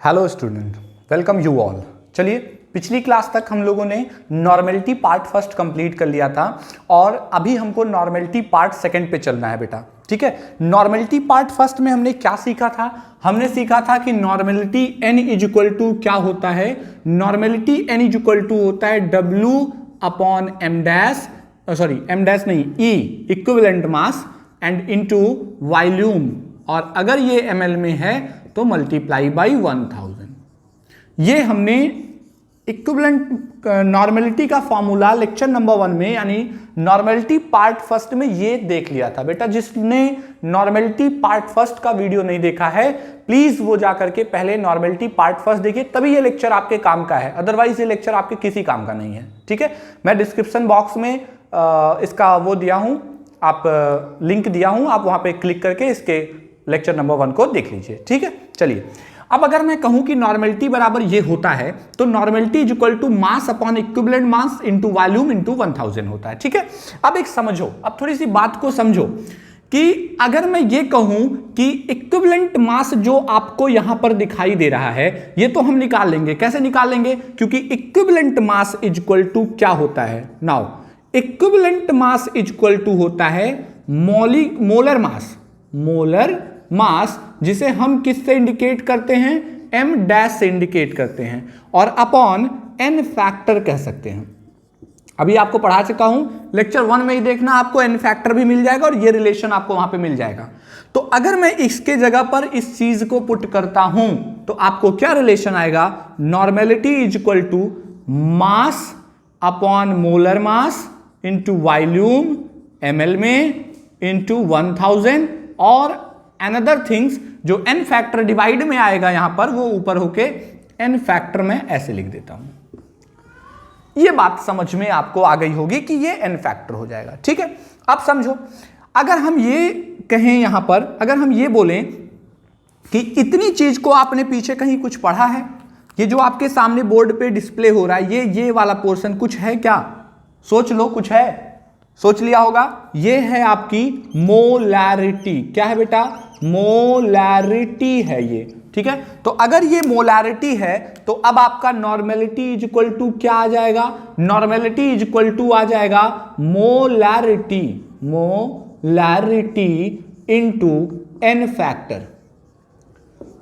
Hello student, welcome you all. चलिए, पिछली class तक हम लोगों ने नॉर्मेलिटी पार्ट फर्स्ट कंप्लीट कर लिया था और अभी हमको नॉर्मेलिटी पार्ट सेकंड पे चलना है बेटा। ठीक है, नॉर्मेलिटी पार्ट फर्स्ट में हमने क्या सीखा था? हमने सीखा था कि normality n is equal to क्या होता है? Normality n is equal to होता है W upon m dash, sorry m dash नहीं, E equivalent mass and into volume, और अगर ये ml में है तो मल्टीप्लाई बाई 1000। ये हमने इक्विवेलेंट नॉर्मेलिटी का फॉर्मूला लेक्चर नंबर 1 में यानी नॉर्मेलिटी पार्ट फर्स्ट में ये देख लिया था बेटा। जिसने नॉर्मेलिटी पार्ट फर्स्ट का वीडियो नहीं देखा है प्लीज वो जाकर के पहले नॉर्मेलिटी पार्ट फर्स्ट देखिए, तभी ये लेक्चर आपके काम का है, अदरवाइज ये लेक्चर आपके किसी काम का नहीं है। ठीक है, मैं डिस्क्रिप्शन बॉक्स में इसका वो दिया हूं, आप लिंक दिया हूं, आप वहां पे क्लिक करके इसके लेक्चर नंबर 1 को देख लीजिए। ठीक है, चलिए अब अगर मैं कहूं कि नॉर्मेलिटी बराबर ये होता है तो normality is equal to mass upon equivalent mass into volume into 1000 होता है। ठीक है, अब एक समझो, अब थोड़ी सी बात को समझो कि अगर मैं ये कहूं कि इक्विवेलेंट मास जो आपको यहां पर दिखाई दे रहा है ये तो हम निकाल लेंगे। कैसे निकाल लेंगे? क्योंकि equivalent mass is equal to क्या होता है? Now equivalent mass is equal to होता है मोलर मास, मोलर मास जिसे हम किससे इंडिकेट करते हैं? m डैश से इंडिकेट करते हैं, और अपॉन n फैक्टर कह सकते हैं। अभी आपको पढ़ा चुका हूं, लेक्चर 1 में ही देखना, आपको n फैक्टर भी मिल जाएगा और ये रिलेशन आपको वहां पे मिल जाएगा। तो अगर मैं इसके जगह पर इस चीज को पुट करता हूं तो आपको क्या रिलेशन आएगा? Normality is equal to mass upon molar mass into volume ml में इंटू 1000, और अनदर थिंग्स जो n फैक्टर डिवाइड में आएगा यहां पर वो ऊपर होके n फैक्टर में ऐसे लिख देता हूं। ये बात समझ में आपको आ गई होगी कि ये n फैक्टर हो जाएगा। ठीक है, अब समझो, अगर हम ये कहें यहां पर, अगर हम ये बोलें कि इतनी चीज को आपने पीछे कहीं कुछ पढ़ा है, ये जो आपके सामने बोर्ड पे डिस्प्ले हो रहा है ये वाला पोर्शन कुछ है क्या? सोच लो, कुछ है? सोच लिया होगा। ये है आपकी मोलैरिटी। क्या है बेटा? मोलैरिटी है ये। ठीक है, तो अगर ये मोलैरिटी है तो अब आपका नॉर्मेलिटी इज इक्वल टू क्या आ जाएगा? नॉर्मेलिटी इज इक्वल टू आ जाएगा molarity, molarity into n factor.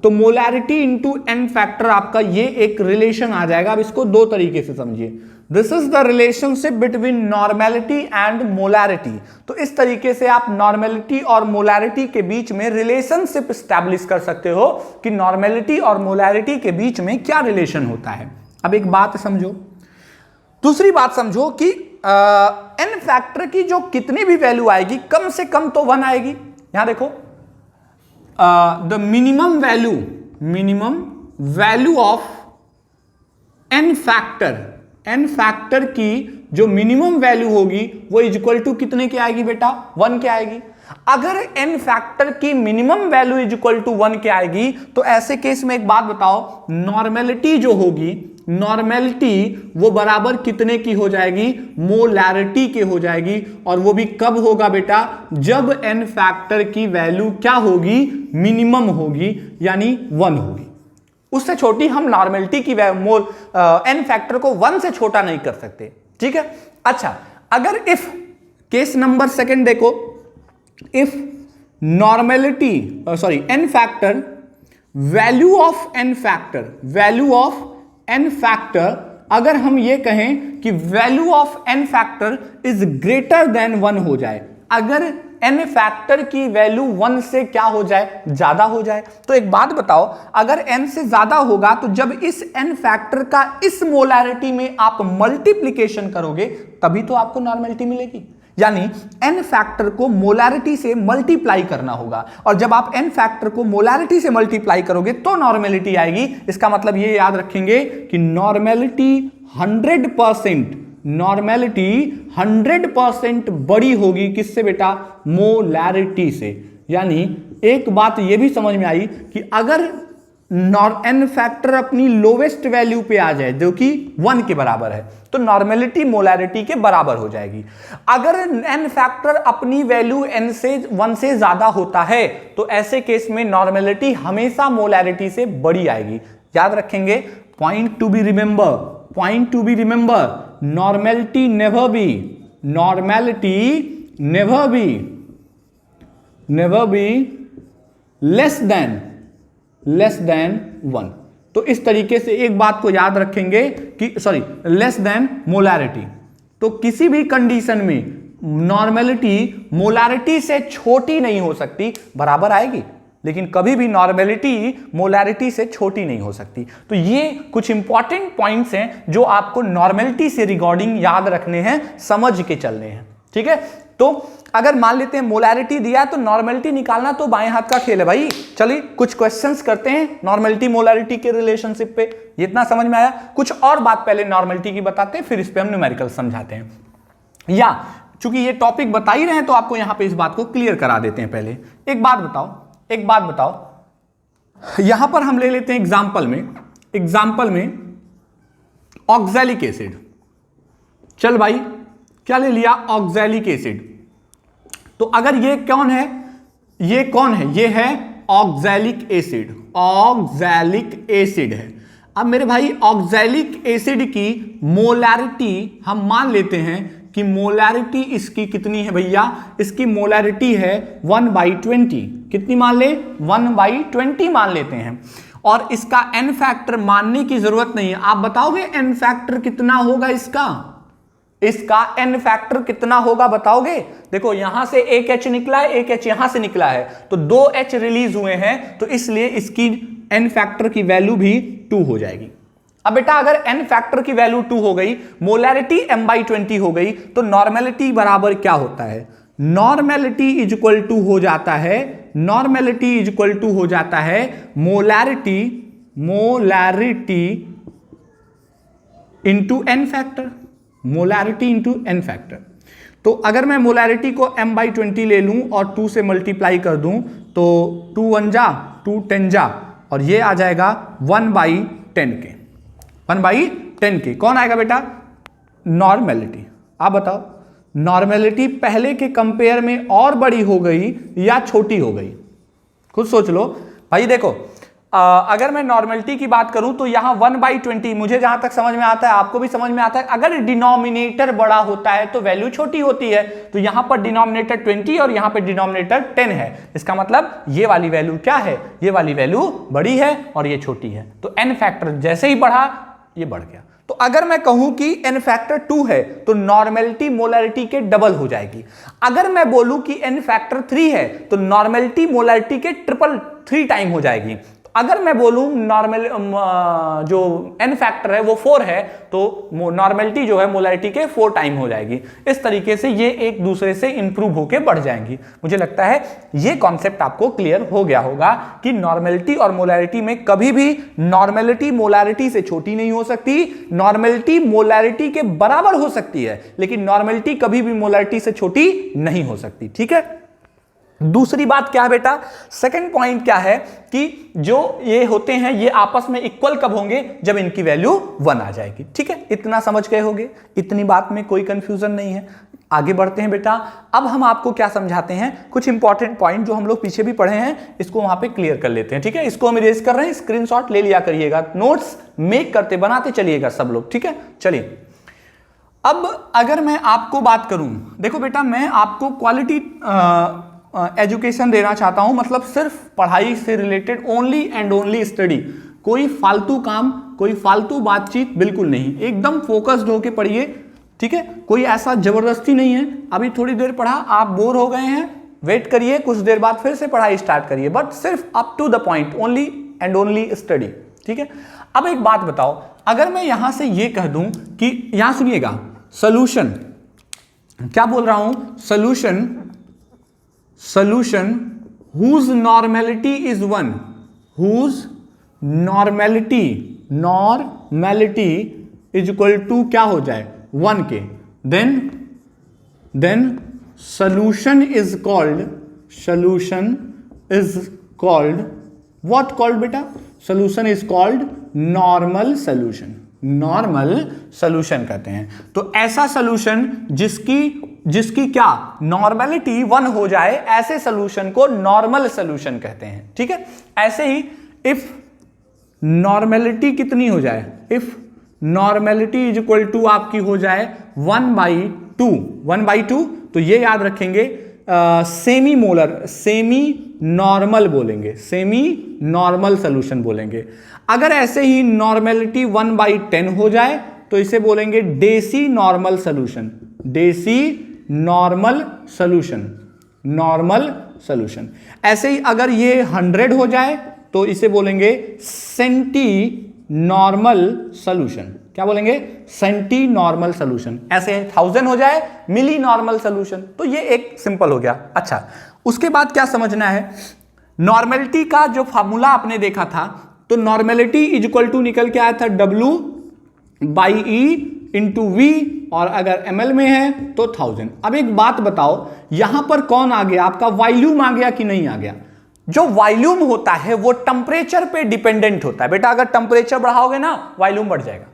तो मोलैरिटी इंटू n फैक्टर आपका ये एक रिलेशन आ जाएगा। अब इसको दो तरीके से समझिए। This is the relationship between normality and molarity. तो इस तरीके से आप नॉर्मेलिटी और मोलैरिटी के बीच में रिलेशनशिप स्टैब्लिश कर सकते हो कि नॉर्मेलिटी और मोलैरिटी के बीच में क्या रिलेशन होता है। अब एक बात समझो, दूसरी बात समझो कि n फैक्टर की जो कितनी भी वैल्यू आएगी कम से कम तो 1 आएगी। यहां देखो, the minimum value of n factor की जो मिनिमम वैल्यू होगी वो इज इक्वल टू कितने की आएगी बेटा? 1 के आएगी। अगर n फैक्टर की minimum value is equal to 1 के आएगी तो ऐसे केस में एक बात बताओ, नॉर्मेलिटी जो होगी, नॉर्मेलिटी वो बराबर कितने की हो जाएगी? मोलैरिटी के हो जाएगी। और वो भी कब होगा बेटा? जब n फैक्टर की वैल्यू क्या होगी? मिनिमम होगी, यानी 1 होगी। उससे छोटी हम नॉर्मेलिटी की n फैक्टर को 1 से छोटा नहीं कर सकते। ठीक है, अच्छा, अगर इफ केस नंबर सेकंड देखो, if normality n factor value of n factor अगर हम ये कहें कि value of n factor is greater than 1 हो जाए, अगर n फैक्टर की वैल्यू 1 से क्या हो जाए? ज्यादा हो जाए। तो एक बात बताओ, अगर n से ज्यादा होगा तो जब इस n फैक्टर का इस मोलैरिटी में आप मल्टीप्लिकेशन करोगे तभी तो आपको नॉर्मेलिटी मिलेगी। यानी n फैक्टर को मोलैरिटी से मल्टीप्लाई करना होगा, और जब आप n फैक्टर को मोलैरिटी से मल्टीप्लाई करोगे तो नॉर्मेलिटी आएगी। इसका मतलब ये याद रखेंगे कि नॉर्मेलिटी 100% बड़ी होगी किससे बेटा? मोलैरिटी से। यानी एक बात ये भी समझ में आई कि अगर n फैक्टर अपनी लोवेस्ट वैल्यू पे आ जाए जो कि 1 के बराबर है तो नॉर्मेलिटी मोलैरिटी के बराबर हो जाएगी। अगर n फैक्टर अपनी वैल्यू n से 1 से ज्यादा होता है तो ऐसे केस में नॉर्मेलिटी हमेशा मोलैरिटी से बड़ी आएगी। याद रखेंगे, point to be remember, point to be remember, normality never be, normality never be, never be less than 1। तो इस तरीके से एक बात को याद रखेंगे कि सॉरी, लेस देन मोलैरिटी। तो किसी भी कंडीशन में नॉर्मेलिटी मोलैरिटी से छोटी नहीं हो सकती, बराबर आएगी, लेकिन कभी भी नॉर्मेलिटी मोलैरिटी से छोटी नहीं हो सकती। तो ये कुछ इंपॉर्टेंट पॉइंट्स हैं जो आपको नॉर्मेलिटी से रिगार्डिंग याद रखने हैं, समझ के चलने हैं, ठीक है। तो अगर मान लेते हैं मोलैरिटी दिया है तो नॉर्मेलिटी निकालना तो बाएं हाथ का खेल है भाई। चलिए कुछ क्वेश्चंस करते हैं नॉर्मेलिटी मोलैरिटी के रिलेशनशिप पे, ये इतना समझ में आया। कुछ और बात पहले नॉर्मेलिटी की बताते हैं, फिर इस पे हम न्यूमेरिकल समझाते हैं, या चूंकि ये टॉपिक बता ही रहे हैं तो आपको यहां पे इस बात को क्लियर करा देते हैं। पहले एक बात बताओ, यहां पर हम ले लेते हैं एग्जाम्पल में ऑक्सैलिक एसिड। चल भाई क्या ले लिया, ऑक्सैलिक एसिड। तो अगर ये कौन है, ये है ऑक्सैलिक एसिड, ऑक्सैलिक एसिड है। अब मेरे भाई ऑक्सैलिक एसिड की मोलैरिटी हम मान लेते हैं कि मोलैरिटी इसकी कितनी है भैया, इसकी मोलैरिटी है 1/20। कितनी मान ले, 1/20 मान लेते हैं। और इसका एन फैक्टर मानने की जरूरत नहीं है, आप बताओगे एन फैक्टर कितना होगा इसका एन फैक्टर कितना होगा बताओगे। देखो यहां से एक H निकला है, एक H यहां से निकला है, तो 2 H रिलीज हुए हैं, तो इसलिए इसकी एन फैक्टर की वैल्यू भी 2 हो जाएगी। अब बेटा अगर एन फैक्टर की वैल्यू 2 हो गई, मोलैरिटी m/20 हो गई, तो नॉर्मेलिटी बराबर क्या होता है, नॉर्मेलिटी इज इक्वल टू हो जाता है, नॉर्मेलिटी इज इक्वल टू हो जाता है molarity into n factor, molarity into n factor. तो अगर मैं मोलैरिटी को m/20 ले लूं और 2 से मल्टीप्लाई कर दूं तो 2 1 जा 2 10 जा, और ये आ जाएगा 1/10 के, 1/10 के। कौन आएगा बेटा, नॉर्मेलिटी। आप बताओ नॉर्मेलिटी पहले के कंपेयर में और बड़ी हो गई या छोटी हो गई, खुद सोच लो भाई। देखो अगर मैं नॉर्मेलिटी की बात करूं तो यहां 1/20 मुझे जहां तक समझ में आता है, आपको भी समझ में आता है, अगर डिनोमिनेटर बड़ा होता है तो वैल्यू छोटी होती है। तो यहां पर डिनोमिनेटर 20 और यहां पर डिनोमिनेटर 10 है, इसका मतलब ये वाली वैल्यू क्या है, ये वाली वैल्यू बड़ी है और ये छोटी है। तो एन फैक्टर जैसे ही बढ़ा ये बढ़ गया। तो अगर मैं कहूं कि एन फैक्टर 2 है तो नॉर्मेलिटी मोलैरिटी के डबल हो जाएगी। अगर मैं बोलूं कि एन फैक्टर 3 है तो नॉर्मेलिटी मोलैरिटी के 3 टाइम हो जाएगी। अगर मैं बोलूं नॉर्मल जो एन फैक्टर है वो 4 है तो नॉर्मेलिटी जो है मोलैरिटी के 4 टाइम हो जाएगी। इस तरीके से ये एक दूसरे से इंप्रूव होकर बढ़ जाएंगी। मुझे लगता है ये कॉन्सेप्ट आपको क्लियर हो गया होगा कि नॉर्मेलिटी और मोलैरिटी में कभी भी नॉर्मेलिटी मोलैरिटी से छोटी नहीं हो सकती, नॉर्मेलिटी मोलैरिटी के बराबर हो सकती है, लेकिन नॉर्मेलिटी कभी भी मोलैरिटी से छोटी नहीं हो सकती। ठीक है, दूसरी बात क्या है बेटा, सेकंड पॉइंट क्या है कि जो ये होते हैं ये आपस में इक्वल कब होंगे, जब इनकी वैल्यू 1 आ जाएगी। ठीक है, इतना समझ गए होंगे, इतनी बात में कोई कंफ्यूजन नहीं है। आगे बढ़ते हैं बेटा। अब हम आपको क्या समझाते हैं, कुछ इंपॉर्टेंट पॉइंट जो हम लोग पीछे भी पढ़े हैं इसको वहां पे क्लियर कर लेते हैं। ठीक है, इसको हम इरेज कर रहे हैं, स्क्रीनशॉट ले लिया करिएगा, नोट्स मेक करते बनाते चलिएगा सब लोग। ठीक है, चलिए अब अगर मैं आपको बात करूं, देखो बेटा मैं आपको क्वालिटी एजुकेशन देना चाहता हूं, मतलब सिर्फ पढ़ाई से related, only and only study, कोई फालतू काम, कोई फालतू बातचीत बिल्कुल नहीं, एकदम फोकस्ड होके पढ़िए। ठीक है, कोई ऐसा जबरदस्ती नहीं है, अभी थोड़ी देर पढ़ा आप बोर हो गए हैं, वेट करिए, कुछ देर बाद फिर से पढ़ाई स्टार्ट करिए, बट सिर्फ up to the point, only and only study. ठीक है, अब एक बात बताओ, अगर मैं यहां से ये कह दूं कि यहां सुनिएगा, सोल्यूशन क्या बोल रहा हूं, solution whose normality is 1, whose normality is equal to क्या हो जाए 1 के, then solution is called what called बेटा, solution is called normal solution कहते हैं। तो ऐसा सॉल्यूशन जिसकी क्या नॉर्मेलिटी 1 हो जाए, ऐसे सॉल्यूशन को नॉर्मल सॉल्यूशन कहते हैं। ठीक है, ऐसे ही नॉर्मेलिटी कितनी हो जाए, if normality is equal to आपकी हो जाए 1/2, 1/2, तो ये याद रखेंगे सेमी मोलर, सेमी नॉर्मल बोलेंगे, सेमी नॉर्मल सोल्यूशन बोलेंगे। अगर ऐसे ही नॉर्मेलिटी 1/10 हो जाए तो इसे बोलेंगे deci normal solution, deci normal solution, normal solution. ऐसे ही अगर ये 100 हो जाए तो इसे बोलेंगे सेंटी नॉर्मल सोल्यूशन। क्या बोलेंगे, सेंटी नॉर्मल सोल्यूशन। ऐसे 1000 हो जाए मिली नॉर्मल सोल्यूशन। तो ये एक सिंपल हो गया। अच्छा, उसके बाद क्या समझना है, नॉर्मेलिटी का जो फार्मूला आपने देखा था, तो नॉर्मेलिटी इज इक्वल टू निकल के आया था W/E इंटू V, और अगर ml में है तो 1000। अब एक बात बताओ, यहां पर कौन आ गया, आपका वॉल्यूम आ गया कि नहीं आ गया। जो वॉल्यूम होता है वो टेम्परेचर पे डिपेंडेंट होता है बेटा। अगर टेम्परेचर बढ़ाओगे ना वॉल्यूम बढ़ जाएगा,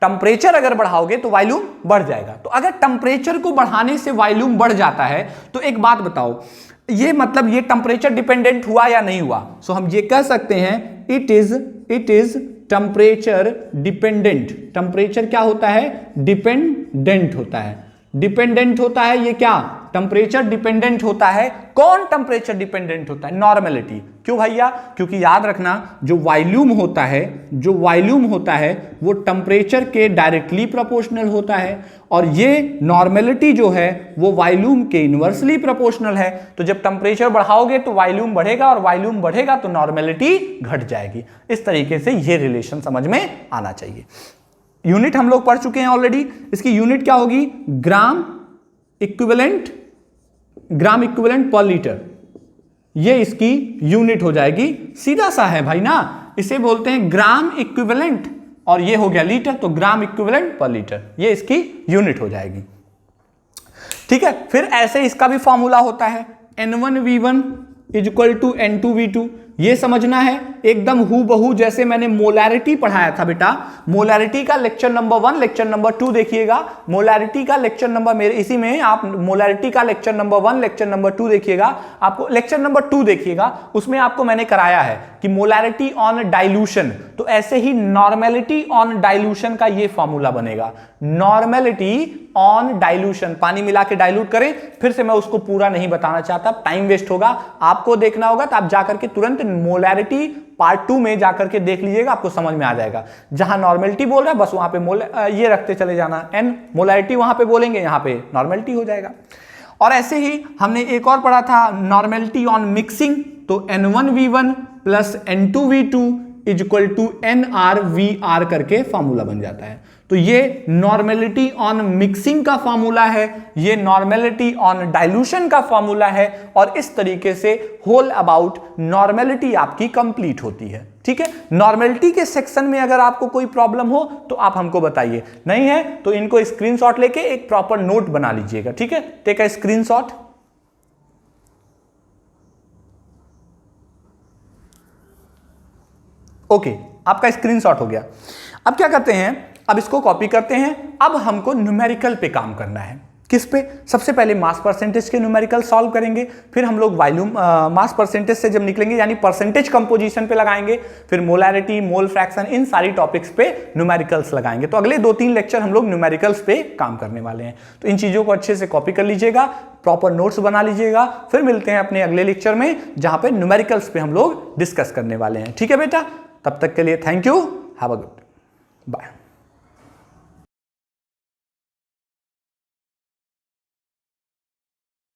टेम्परेचर अगर बढ़ाओगे तो वॉल्यूम बढ़ जाएगा। तो अगर टेम्परेचर को बढ़ाने से वॉल्यूम बढ़ जाता है तो एक बात बताओ, ये मतलब ये टेम्परेचर डिपेंडेंट हुआ या नहीं हुआ। सो हम ये कह सकते हैं it is temperature dependent. Temperature क्या होता है, डिपेंडेंट होता है, डिपेंडेंट होता है। ये क्या, टेम्परेचर डिपेंडेंट होता है। कौन टेम्परेचर डिपेंडेंट होता है, नॉर्मेलिटी। क्यों भैया, क्योंकि याद रखना जो वॉल्यूम होता है, जो वॉल्यूम होता है वो टेम्परेचर के डायरेक्टली प्रोपोर्शनल होता है, और ये नॉर्मेलिटी जो है वो वॉल्यूम के इनवर्सली प्रोपोर्शनल है। तो जब टेम्परेचर बढ़ाओगे तो वॉल्यूम बढ़ेगा, और वॉल्यूम बढ़ेगा तो नॉर्मेलिटी घट जाएगी। इस तरीके से ये रिलेशन समझ में आना चाहिए। यूनिट हम लोग पढ़ चुके हैं ऑलरेडी। इसकी यूनिट क्या होगी, ग्राम इक्विवेलेंट, ग्राम इक्विवेलेंट पर लीटर, ये इसकी यूनिट हो जाएगी। सीधा सा है भाई ना, इसे बोलते हैं ग्राम इक्विवेलेंट, और ये हो गया लीटर, तो ग्राम इक्विवेलेंट पर लीटर, ये इसकी यूनिट हो जाएगी। ठीक है, फिर ऐसे इसका भी फॉर्मूला होता है N1V1 is equal to N2V2। ये समझना है एकदम हूबहू जैसे मैंने मोलैरिटी पढ़ाया था बेटा। मोलैरिटी का लेक्चर नंबर 1, लेक्चर नंबर 2 देखिएगा। मोलैरिटी का लेक्चर नंबर मेरे इसी में आप मोलैरिटी का लेक्चर नंबर 1, लेक्चर नंबर 2 देखिएगा। आपको लेक्चर नंबर 2 देखिएगा, उसमें आपको मैंने कराया है कि मोलैरिटी ऑन डाइल्यूशन। तो ऐसे ही नॉर्मेलिटी ऑन डाइल्यूशन का ये फॉर्मूला बनेगा, नॉर्मेलिटी ऑन डाइल्यूशन। पानी मिला के डाइल्यूट करें, फिर से मैं उसको पूरा नहीं बताना चाहता, टाइम वेस्ट होगा। आपको देखना होगा तो आप जाकर के तुरंत मोलैरिटी पार्ट 2 में जाकर के देख लीजिएगा, आपको समझ में आ जाएगा। जहां नॉर्मेलिटी बोल रहा है बस वहां पे ये रखते चले जाना, एन मोलैरिटी वहां पे बोलेंगे, यहां पे नॉर्मेलिटी हो जाएगा। और ऐसे ही हमने एक और पढ़ा था नॉर्मेलिटी ऑन मिक्सिंग, तो N1V1 plus N2V2 is equal to NRVR करके फॉर्मूला बन जाता है। तो ये नॉर्मेलिटी ऑन मिक्सिंग का फॉर्मूला है, ये नॉर्मेलिटी ऑन डाइल्यूशन का फॉर्मूला है, और इस तरीके से होल अबाउट नॉर्मेलिटी आपकी कंप्लीट होती है। ठीक है, नॉर्मेलिटी के सेक्शन में अगर आपको कोई प्रॉब्लम हो तो आप हमको बताइए, नहीं है तो इनको स्क्रीनशॉट लेके एक प्रॉपर नोट बना लीजिएगा। ठीक है, टेक अ स्क्रीनशॉट। ओके, आपका स्क्रीनशॉट हो गया। अब क्या करते हैं, अब इसको कॉपी करते हैं। अब हमको न्यूमेरिकल पे काम करना है। किस पे, सबसे पहले मास परसेंटेज के न्यूमेरिकल सॉल्व करेंगे, फिर हम लोग वॉल्यूम मास परसेंटेज से जब निकलेंगे यानी परसेंटेज कंपोजिशन पे लगाएंगे, फिर मोलैरिटी, मोल फ्रैक्शन, इन सारी टॉपिक्स पे न्यूमेरिकल्स लगाएंगे। तो अगले 2-3 लेक्चर हम लोग न्यूमेरिकल्स पे काम करने वाले हैं। तो इन चीजों को अच्छे से कॉपी कर लीजिएगा, प्रॉपर नोट्स बना लीजिएगा। फिर मिलते हैं अपने अगले लेक्चर में जहां पे न्यूमेरिकल्स पे हम लोग डिस्कस करने वाले हैं। ठीक है बेटा, तब तक के लिए thank you, have a good bye.